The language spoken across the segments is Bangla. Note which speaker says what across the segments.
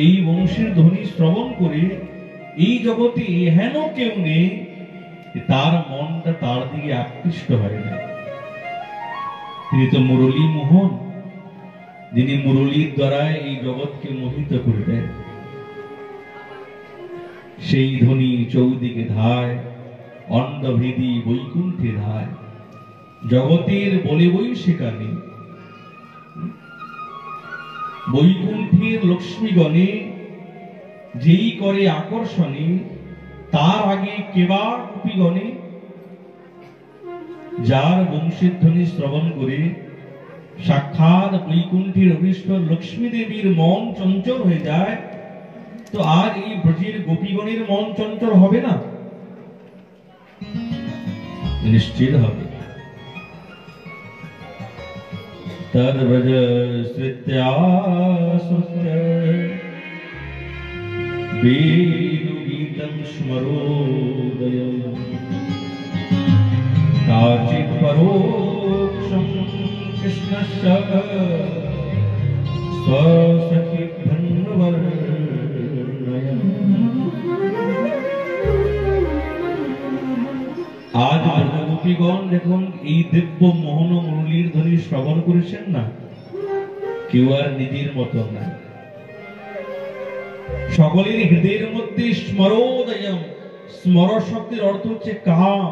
Speaker 1: এই বংশের ধ্বনি শ্রবণ করে এই জগতে হেন কেউ নেই তার মনটা তার দিকে আকৃষ্ট হয় না। তিনি তো মুরলী মোহন, যিনি মুরলীর দ্বারা এই জগৎকে মোহিত করে দেন। সেই ধ্বনি চৌদিকে ধায়, অন্ডভেদী বৈকুণ্ঠে ধায়, জগতের বলে বই সেখানে। বৈকুণ্ঠের লক্ষ্মীগণে যেই করে আকর্ষণে, তার আগে কেবা গোপীগণে। যার বংশের ধ্বনি শ্রবণ করে সাক্ষাৎ বৈকুণ্ঠের অভীষ্ট লক্ষ্মী দেবীর মন চঞ্চল হয়ে যায়, তো আর এই ব্রজের গোপীগণের মন চঞ্চল হবে না? নিশ্চিত হবে। তদ ব্রজ শ্রিত্যাসুস্য বেণু গীতং স্মরোদয়ম কাচিৎ পরোক্ষম কৃষ্ণস্য স্বসখী ধন্বর্ণয়ম। আজ ব্রজগোপীগণ দেখুন এই দিব্য মোহন মুরলীর ধ্বনি শ্রবণ করেছেন না, কেউ আর নিজের মতো না। সকলের হৃদয়ের মধ্যে স্মরোদয়ম, স্মর শব্দের অর্থ হচ্ছে কাম।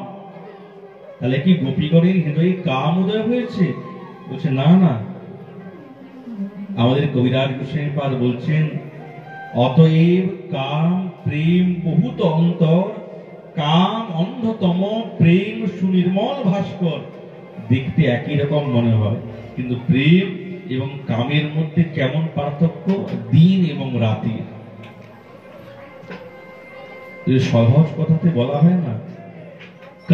Speaker 1: তাহলে কি গোপীগণের হৃদয়ে কাম উদয় হয়েছে? বলছে না না। আমাদের কবিরাজ গোস্বামী পাদ বলছেন, অতএব কাম প্রেম বহুত অন্তর, কাম অন্ধতম, প্রেম সুনির্মল ভাস্কর। দেখতে একই রকম মনে হয়, কিন্তু প্রেম এবং কামের মধ্যে কেমন পার্থক্য, দিন এবং রাতের। সহজ কথাতে বলা হয় না,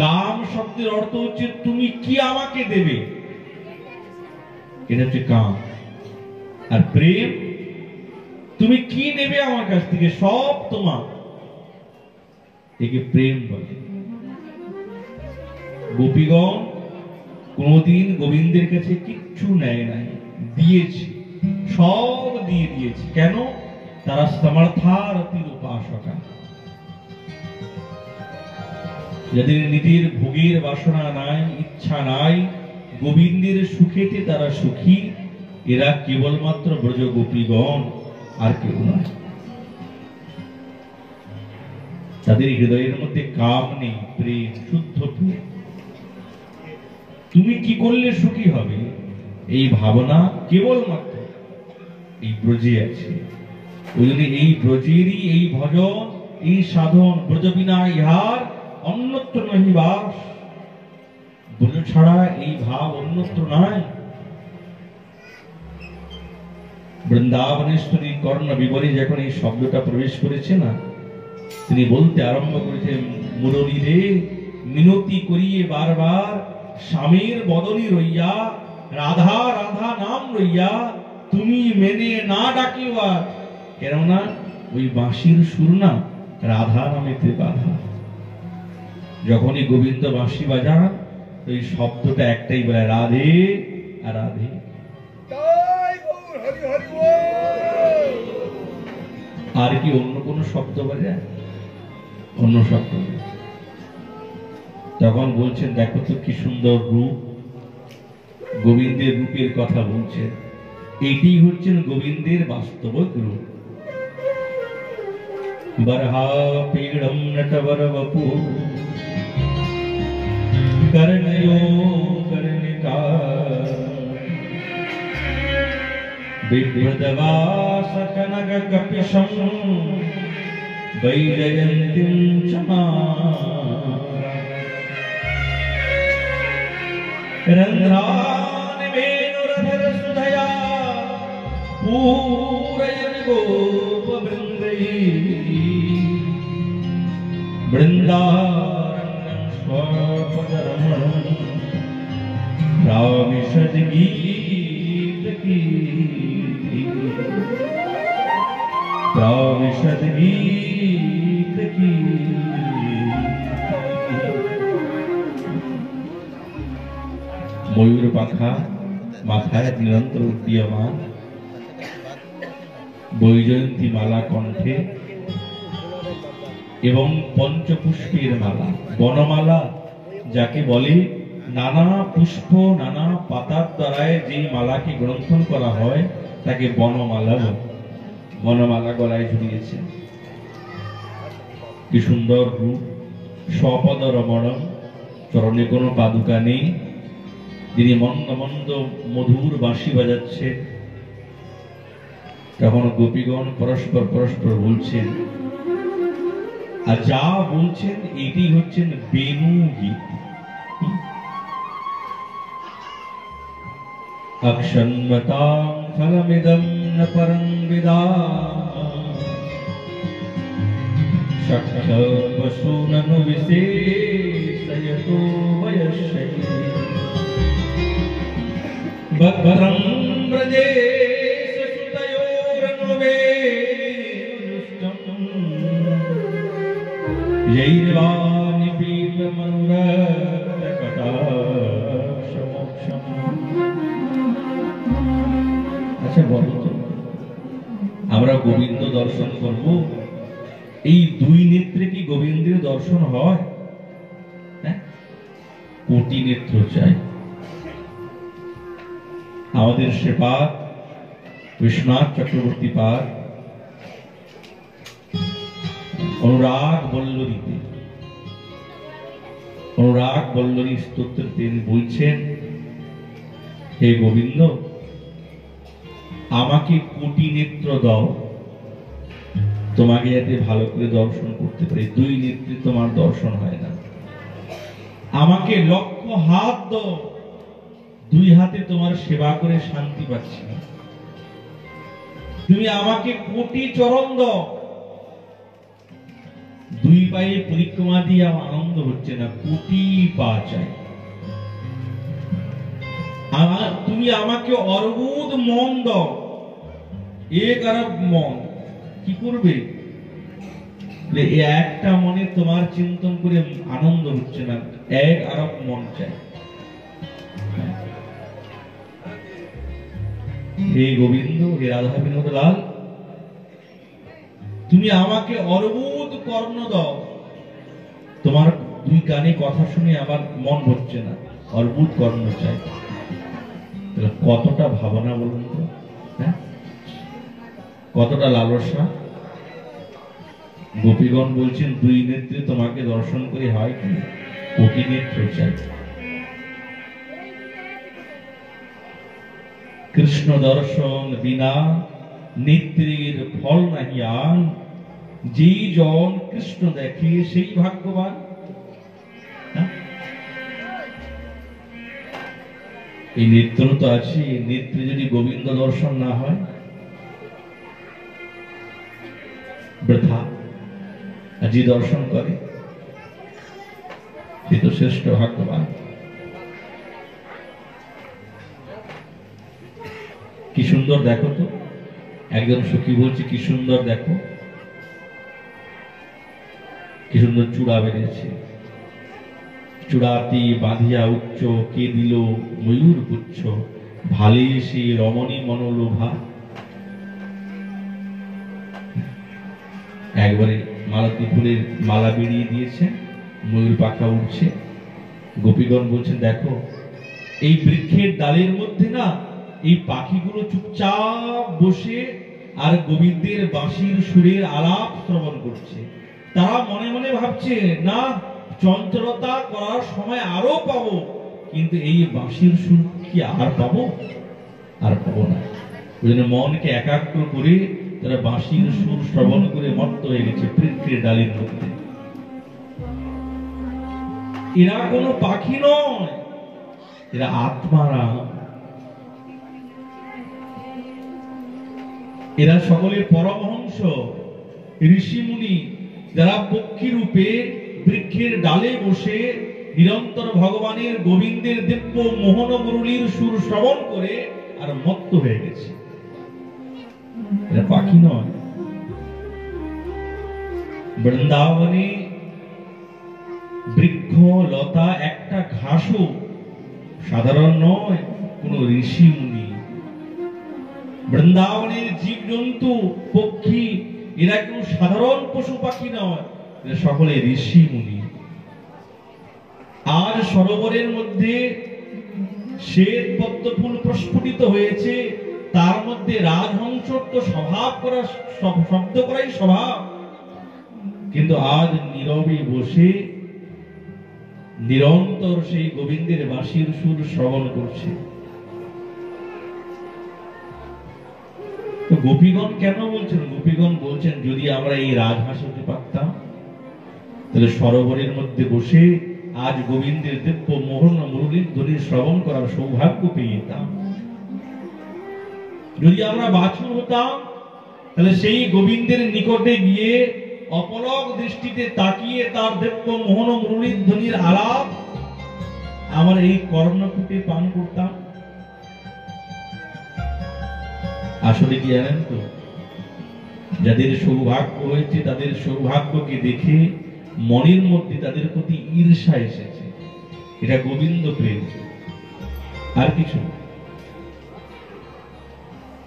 Speaker 1: কাম শব্দের অর্থ হচ্ছে তুমি কি আমাকে দেবে, এটা হচ্ছে কাম। আর প্রেম, তুমি কি নেবে আমার কাছ থেকে, সব তোমার, একে প্রেম বলে। গোপীগণ কোনদিন গোবিন্দের কাছে কিচ্ছু নেয় নাই, দিয়েছে, সব দিয়ে দিয়েছে। কেন? তারা সমর্থারতির উপাসকা। যাদের নিজের ভোগের বাসনা নাই, ইচ্ছা নাই, গোবিন্দের সুখেতে তারা সুখী, এরা কেবলমাত্র ব্রজ গোপীগণ, আর কেউ নয়। তাদের হৃদয়ের মধ্যে কাম নেই, প্রেম, শুদ্ধ প্রেম। তুমি কি করলে সুখী হবে, এই ভাবনা কেবলমাত্র এই ব্রজে আছে। ওই জন্য এই ব্রজেরই এই ভজন, এই সাধন, ব্রজ বিনা ইহার অন্যত্র নহি বাস। ব্রজ ছাড়া এই ভাব অন্যত্র নাই। বৃন্দাবনেশ্বরী কর্ণ বিবরী যখন এই শব্দটা প্রবেশ করেছে না, তিনি বলতে আরম্ভ করেছেন, মুরলী রে মিনতি করিয়ে বারবার স্বামীর বদনি রইয়া, রাধা রাধা নাম রইয়া, তুমি মেনে না ডাকিবা। কেননা ওই বাঁশির সুর না রাধা নামেতে বাধা। যখনই গোবিন্দ বাঁশি বাজান, ওই শব্দটা একটাই বলে, রাধে রাধে। আর কি অন্য কোন শব্দ বাজায়? অন্য শব্দ। তখন বলছেন, দেখো তো কি সুন্দর রূপ, গোবিন্দের রূপের কথা বলছেন। এটি হচ্ছেন গোবিন্দের বাস্তবিক রূপ। বরহা পীড়ম নটবর বপু করণयो করণিকা বিভ্রদবাস কনক কপিশম বৈজয়ন্তীম চমা রন্ধ্রান বেনুরধর সুধয়া पूरयन गोप वृंदई वृंदारण्यं स्वपदरमणं राविशद गीत की राविशद गीत की। मयूर पाखा माथाয় নিরন্তর উড্ডীয়মান, বৈজয়ন্তী মালা কণ্ঠে এবং পঞ্চপুষ্পের মালা, বনমালা যাকে বলে, নানা পুষ্প নানা পাতার দ্বারায় যে মালাকে গ্রন্থন করা হয় তাকে বনমালা বলে। বনমালা গলায় ঝুলিয়েছেন। কি সুন্দর রূপ, স্বপদ রমণম, চরণে কোনো পাদুকা নেই। তিনি মন্দ মন্দ মধুর বাঁশি বাজাচ্ছে। তখন গোপীগণ পরস্পর পরস্পর বলছেন, আর যা বলছেন এটি হচ্ছেন বেণু গীত। অক্ষন্মতাং ফলমিদং ন পরং বিদাম শক্তবসূননু বিশেষয়তো বয়স্যৈ ভদ্রং ব্রজেশসুতয়োরনুবেদুষ্টং যৈর্বাণি পীতমনুরক্তকটাক্ষমোক্ষম। আচ্ছা বলো তো, আমরা গোবিন্দ দর্শন করব, এই দুই নেত্রে কি গোবিন্দের দর্শন হয়? কোটি নেত্র চাই। আমাদের সেবাক বিশ্বনাথ চক্রবর্তী পাদ অনুরাগ বল্লরীতে, অনুরাগ বল্লরী স্তোত্রে তিনি বলছেন, হে গোবিন্দ, আমাকে কোটি নেত্র দাও, তোমাকে যাতে ভালো করে দর্শন করতে পারি। দুই নেত্রে তোমার দর্শন হয় না। আমাকে লক্ষ হাত দাও, দুই হাতে তোমার সেবা করে শান্তি পাচ্ছি না। তুমি আমাকে কোটি চরণ দাও, দুই পায়ে পরিক্রমা দিয়ে আমার আনন্দ হচ্ছে না, কোটি পা চাই। তুমি আমাকে অর্বুদ মন দাও, এক আরব মন। কি করবে? একটা মনে তোমার চিন্তন করে আনন্দ হচ্ছে না, এক আরব মন চাই। হে গোবিন্দ, হে রাধা বিনোদ লাল, তুমি আমাকে অর্বুদ কর্ণ দাও, তোমার দুই কানে কথা শুনে আমার মন ভরছে না, অর্বুদ কর্ণ চাই। কতটা ভাবনা বলুন তো, কতটা লালসা। গোপীগণ বলছেন, দুই নেত্রে তোমাকে দর্শন করে হয় কি, কোটি নেত্র চাই। কৃষ্ণ দর্শন বিনা নেত্রের ফল নাহি আন, যেই জন কৃষ্ণ দেখে সেই ভাগ্যবান। এই নেত্র তো আছে, নেত্রে যদি গোবিন্দ দর্শন না হয় বৃথা। আর যে দর্শন করে সে তো শ্রেষ্ঠ ভাগ্যবান। কি সুন্দর দেখো তো, একজন সখী বলছে, কি সুন্দর দেখো, কি সুন্দর চূড়া বেরিয়েছে। চূড়াতে বাঁধিয়া উচ্চ কে দিল ময়ূর পুচ্ছ, ভালে সে রমণী মনোলোভা। একবারে মালতী ফুলের মালা বেরিয়ে দিয়েছে, ময়ূর পাখা উঠছে। গোপীগণ বলছেন, দেখো এই বৃক্ষের ডালের মধ্যে না এই পাখিগুলো চুপচাপ বসে আর গোবিন্দের বাঁশির সুরের আলাপ শ্রবণ করছে। তারা মনে মনে ভাবছে, না চঞ্চলতা করার সময় আরো পাবো, কিন্তু এই বাঁশির সুর কি আর পাবো? আর পাবো না। ওই জন্য মনকে একাগ্র করে তারা বাঁশির সুর শ্রবণ করে মত্ত হয়ে গেছে বৃক্ষের ডালের মধ্যে। এরা কোনো পাখি নয়, এরা আত্মারা। এরা সকলে পরমহংস ঋষিমুনি, যারা পক্ষী রূপে বৃক্ষের ডালে বসে নিরন্তর ভগবানের গোবিন্দের দিব্য মোহন মুরলীর সুর শ্রবণ করে আর মত্ত হয়ে গেছে। এরা পাখি নয়। বৃন্দাবনে বৃক্ষ লতা একটা ঘাসও সাধারণ নয়, কোন ঋষি মুনি বৃন্দাবনের জীবজন্তু পক্ষী এরা কেউ সাধারণ পশু পাখি নয়, এরা সকলে ঋষি মুনি। আর সরোবরের মধ্যে শ্বেত পদ্ম ফুল প্রস্ফুটিত হয়েছে, তার মধ্যে রাজহংসর তো স্বভাব করা, শব্দ করাই স্বভাব, কিন্তু আজ নীরবে বসে নিরন্তর সেই গোবিন্দের বাঁশির সুর শ্রবণ করছে। তো গোপীগণ কেন বলছেন? গোপীগণ বলছেন যদি আমরা এই রাজহাঁস হতে পারতাম, তাহলে সরোবরের মধ্যে বসে আজ গোবিন্দের দিব্য মোহন মুরলীর ধ্বনি শ্রবণ করার সৌভাগ্য পেয়ে যেতাম। যদি আমরা বাছুর হতাম, তাহলে সেই গোবিন্দের নিকটে গিয়ে অপলক দৃষ্টিতে তাকিয়ে তার দিব্য মোহন মুরলীর ধ্বনির আলাপ আমার এই কর্ণকুটে পান করতাম। আসলে কি জানেন তো, যাদের সৌভাগ্য হয়েছে তাদের সৌভাগ্যকে দেখে মনের মধ্যে তাদের প্রতি ঈর্ষা এসেছে। এটা গোবিন্দ প্রেম, আর কিছু।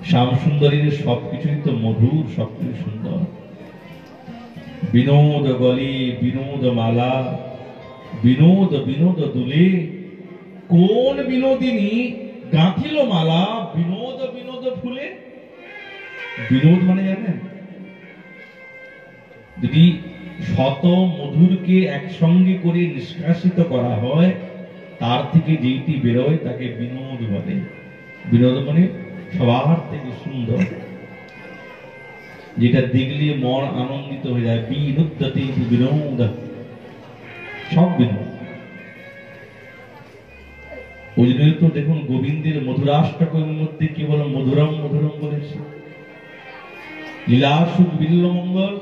Speaker 1: শ্যাম সুন্দরীর সবকিছুই তো মধুর, সবকিছু সুন্দর। বিনোদ গলে বিনোদ মালা, বিনোদ বিনোদ দুলে, কোন বিনোদিনী গাঁথিল মালা বিনোদ বিনোদ ফুলে। বিনোদ মানে জানেন, যদি শত মধুরকে একসঙ্গে করে নিষ্কাশিত করা হয়, তার থেকে যেইটি বেরোয় তাকে বিনোদ বলে। বিনোদ মানে সবার থেকে সুন্দর, যেটা দেখলে মন আনন্দিত হয়ে যায়। বিনোদতে বিনোদ, সব বিনোদ। ওই জন্য তো দেখুন গোবিন্দের মধুরাষ্টকের মধ্যে কেবল মধুরম মধুরম বলেছে। লীলাসুখ বিল্লমঙ্গল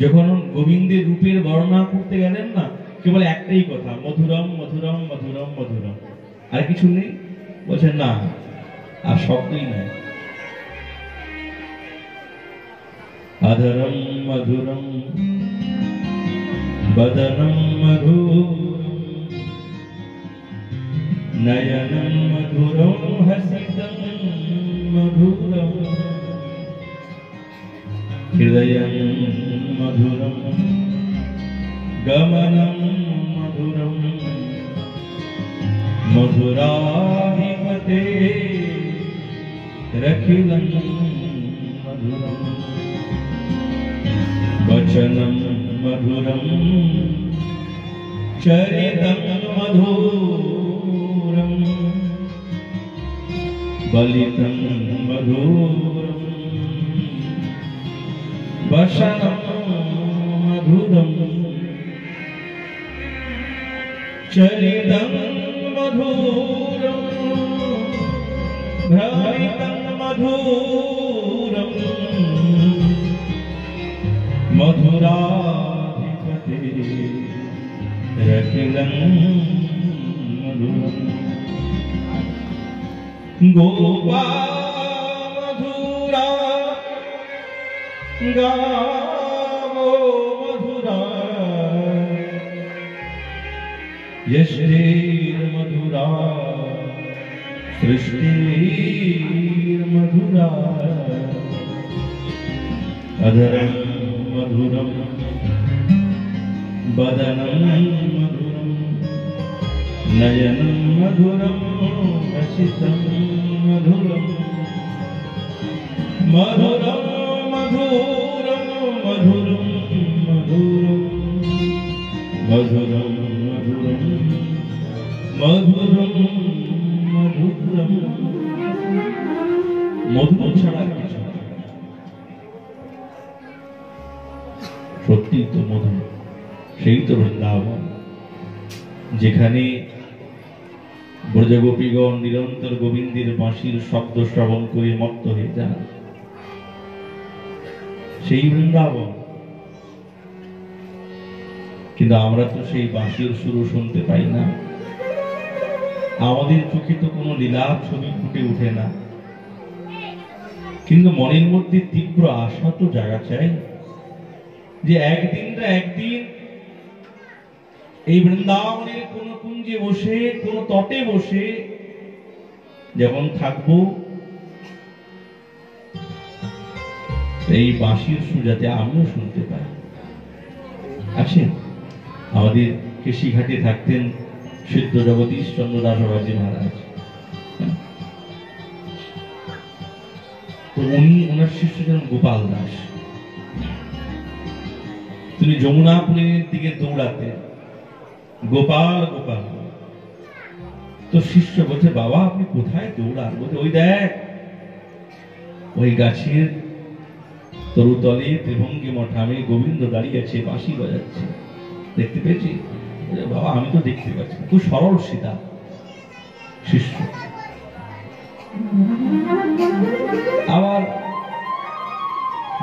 Speaker 1: যখন গোবিন্দের রূপের বর্ণনা করতে গেলেন না, কেবল একটাই কথা, মধুরম মধুরম মধুরম মধুরম, আর কিছু নেই। বলছেন না, আর শব্দই নাই। আধরম মধুরম বদনম মধুরম নয়নম মধুরম হসিতম মধুরম হৃদয়ম মধুরম গমনম মধুরম মধুরাধিপতে রখিলম মধুরম বচনম মধুরম চরিতম মধুরম বলিতম মধুরম বসনম মধুরম চরিতম মধুরম ভ্রমিতম মধুরম মধুরাধিপতে রখিলম মধুরম গোপা মধুরা গাवो मधुरा यश्रीर मधुरा सृष्टिर मधुरा अधरम मधुरम बदनम मधुरम नयनम मधुरम हसितम मधुरम मधुरम मधुरम मधुरम मधुरम मधुरम मधुरम मधुरम मधुर छाड़ा কিছু সত্যি তো মধুর, সেই তো বৃন্দাবন, যেখানে ব্রজগোপীগণ নিরন্তর গোবিন্দের বাঁশির শব্দ শ্রবণ করে মত্ত হয়ে যান। সেই বৃন্দাবন, কিন্তু আমরা তো সেই বাঁশির সুর শুনতে পাই না। আমাদের চোখে তো কোনো লীলা ছবি ফুটে ওঠে না, কিন্তু মনের মধ্যে তীব্র আশা তো জাগা চাই যে একদিন এই বৃন্দাবনের কোন কুঞ্জে বসে, কোন তটে বসে যখন থাকবো, এই বাঁশির সুর যাতে আমিও শুনতে পাই। আছেন আমাদের কেশিঘাটে থাকতেন সিদ্ধ জগদীশ চন্দ্র দাস বাবাজি মহারাজ। তো উনি ওনার শিষ্য ছিলেন গোপাল দাস। তিনি যমুনা পুলিনের দিকে দৌড়াতেন, গোপাল গোপাল। তো শিষ্য বলছে, বাবা আপনি কোথায় দৌড়ান? বলছে, ওই দেখ ওই গাছের তরুতলে ত্রিভঙ্গি মঠামে গোবিন্দ দাঁড়িয়ে আছে, বাঁশি বাজাচ্ছে, দেখতে পেয়েছি? বাবা আমি তো দেখতে পাচ্ছি। খুব সরল সিধা শিষ্য। আবার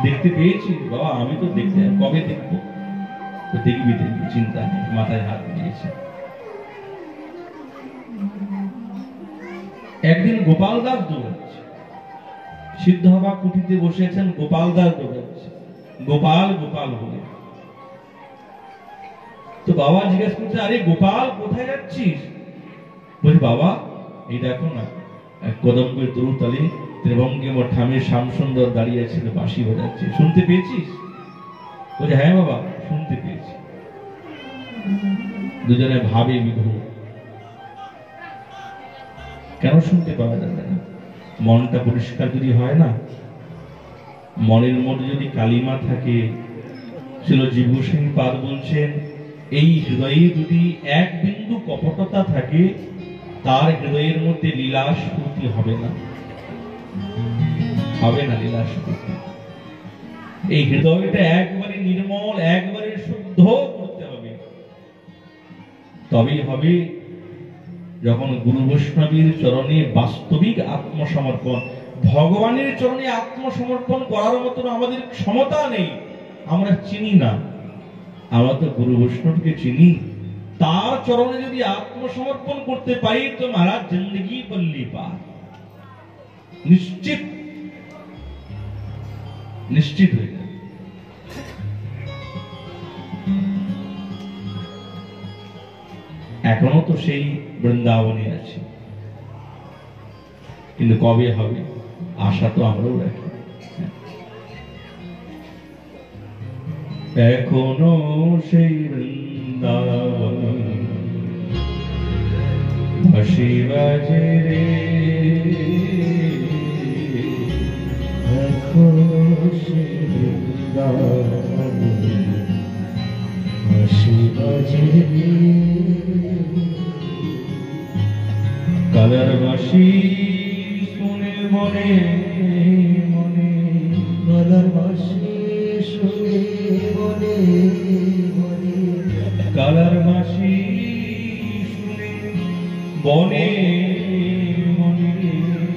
Speaker 1: দেখতে পেয়েছি? বাবা আমি তো দেখতে, কবে দেখবো? তো দেখবি দেখবি, চিন্তা নেই, মাথায় হাত দিয়েছে। একদিন গোপাল দাস দৌড়াচ্ছে, সিদ্ধ বাবা কুঠিতে বসেছেন, গোপাল দাস দৌড়াচ্ছে, গোপাল গোপাল বলে। তো বাবা জিজ্ঞেস করছে, আরে গোপাল কোথায় যাচ্ছিস? বলছে, বাবা এই দেখো না কদমপুরের তরুতলে ত্রিভঙ্গি মঠামে শ্যামসুন্দর দাঁড়িয়ে ছিল, বাঁশি বাজাচ্ছে, শুনতে পেয়েছিস? বলছে, হ্যাঁ বাবা শুনতে পেয়েছি। দুজনে ভাবে বিভোর। কেন শুনতে পাওয়া যাবে না? মনটা পরিষ্কার যদি হয় না, মনের মধ্যে যদি কালিমা থাকে, ছিল জীবসিং পাদ বলছেন, এই হৃদয়ে যদি এক বিন্দু কপটতা থাকে, তার হৃদয়ের মধ্যে লীলাস্ফূর্তি হবে না, হবে না লীলাস্ফূর্তি। এই হৃদয়টা একবারে নির্মল, একবারে শুদ্ধ করতে হবে, তবেই হবে। যখন গুরু বৈষ্ণবীর চরণে বাস্তবিক আত্মসমর্পণ, ভগবানের চরণে আত্মসমর্পণ করার মতন আমাদের ক্ষমতা নেই, আমরা চিনি না। আমরা তো গুরু বৈষ্ণবকে চিনি, তার চরণে যদি আত্মসমর্পণ করতে পারি তো মহারাজ জিন্দগি পল্লী পার, নিশ্চিত নিশ্চিত হয়ে যাবে। এখনো তো সেই বৃন্দাবনে আছে, কিন্তু কবে হবে আশা তো আমরাও রাখি। এখনো সেই বৃন্দাবনে বাঁশি বাজে রে, এখনো সেই বৃন্দাবনে বাঁশি বাজে রে। কালার বাঁশি শুনে মনে মনে, কালার বাঁশি শুনে মনে মনে, কালার বাঁশি শুনে বনে মনে,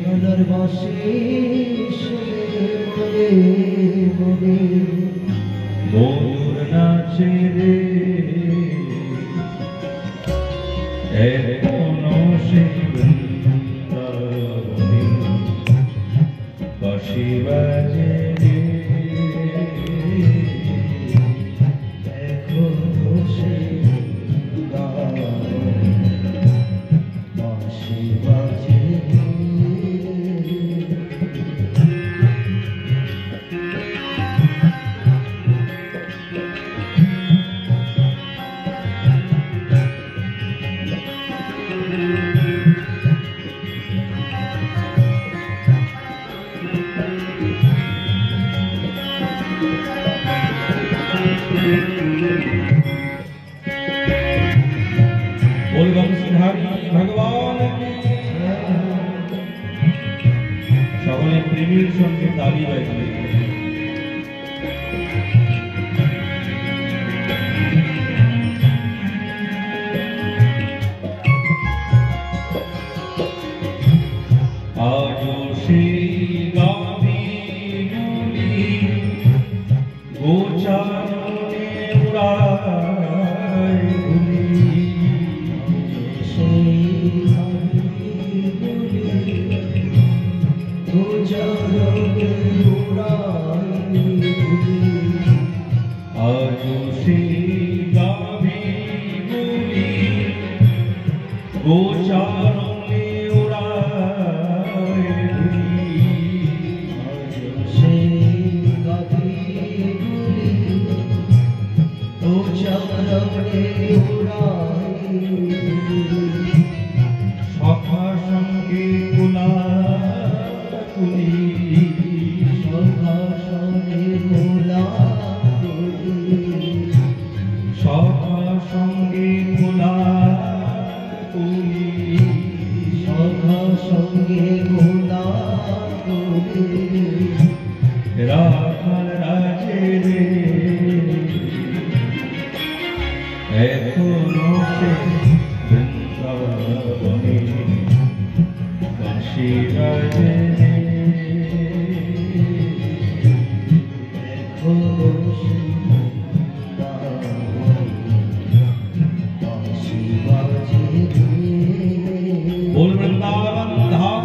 Speaker 1: কালার বাঁশি শুনে মনে মনে, ময়ূর নাচে রে, এখনো সেই বৃন্দাবনে বাঁশি বাজে রে, এখনো সেই বৃন্দাবনে বাঁশি বাজে রে। ভগবান সকলে প্রেমের সঙ্গে তালি বাজিয়ে আজ সেই গাভী গুলি গোচারণে উড়ায় গুলি, সেই গাভী গুলি গোচারণে উড়ায় সখা সঙ্গে কোলাকুলি সখা সঙ্গে কোলাকুলি সখা সঙ্গে কোলাকুলি সখা সঙ্গে কোলাকুলি রাখাল রাজে রে এখনো সে বৃন্দাবনে কাশী রাজে এখনো সে কাশী রাজে बोल वृंदावन धाम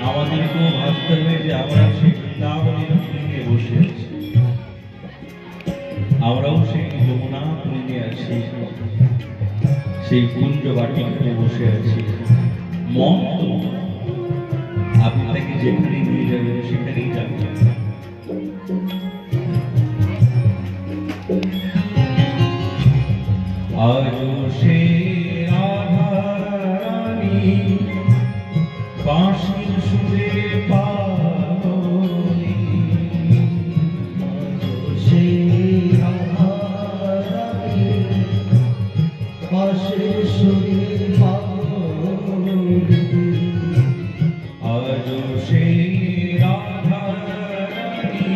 Speaker 1: আমাদেরকেও ভাবতে হবে যে আমরা সেই বৃন্দাবনের কুঞ্জে বসে আছি, আমরাও সেই যমুনা কুঞ্জে আছি, সেই কুঞ্জ বাটিকাতে বসে আছি। মন আপনাকে যেখানে নিয়ে যাবে সেখানেই যাবে। আজও সে রাধারানী বাঁশির সুরে পাগলি, আজও সে রাধারানী বাঁশির সুরে পাগলি, আজও সে রাধারানী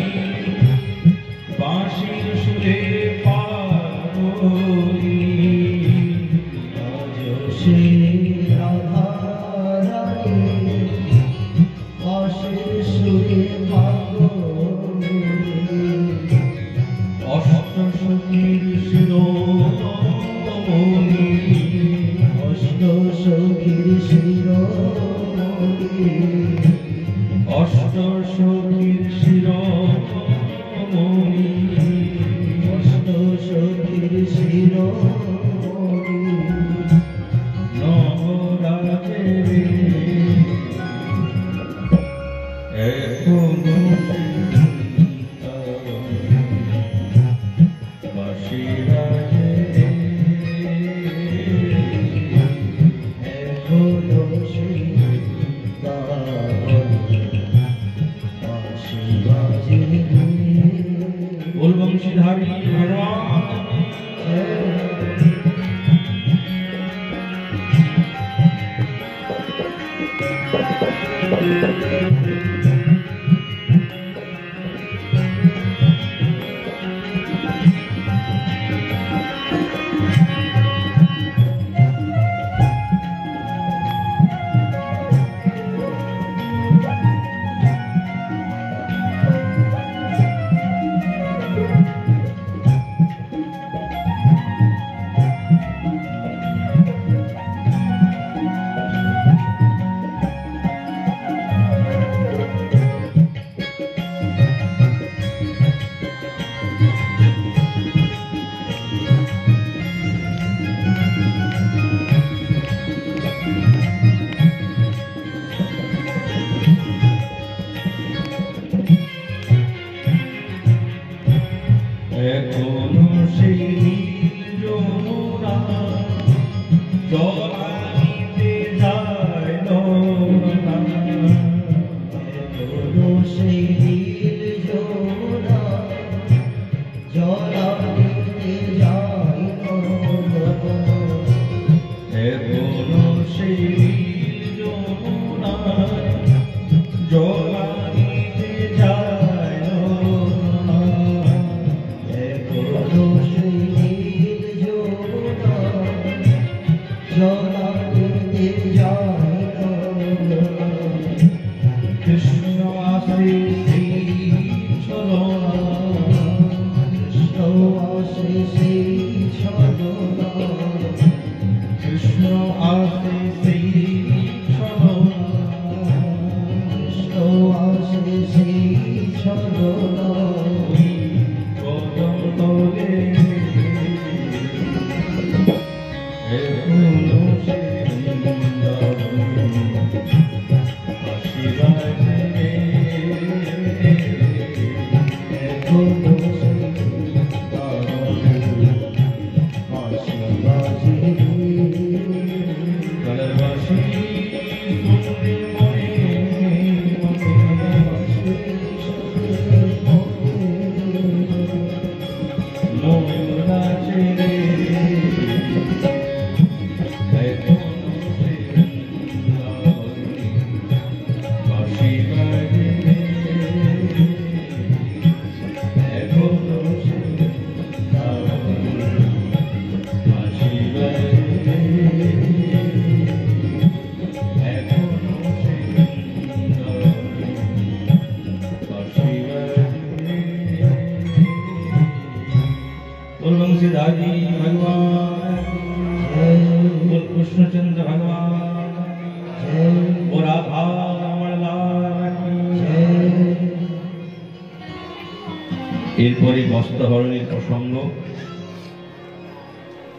Speaker 1: বাঁশির সুরে পাগলি, আজও সে বংশীধারী ভগবান গলার বাঁশি শুনলে মনে ময়ূর নাচে রে বাঁশি বাজে এখনো সে বাঁশি বাজে এখনো সে বাঁশি বাজে। बोल बंशीधारी भगवान, बोल कृष्णचंद्र भगवान, बोल राधा रमण लाल की। এরপরে বস্ত্রহরণের প্রসঙ্গ।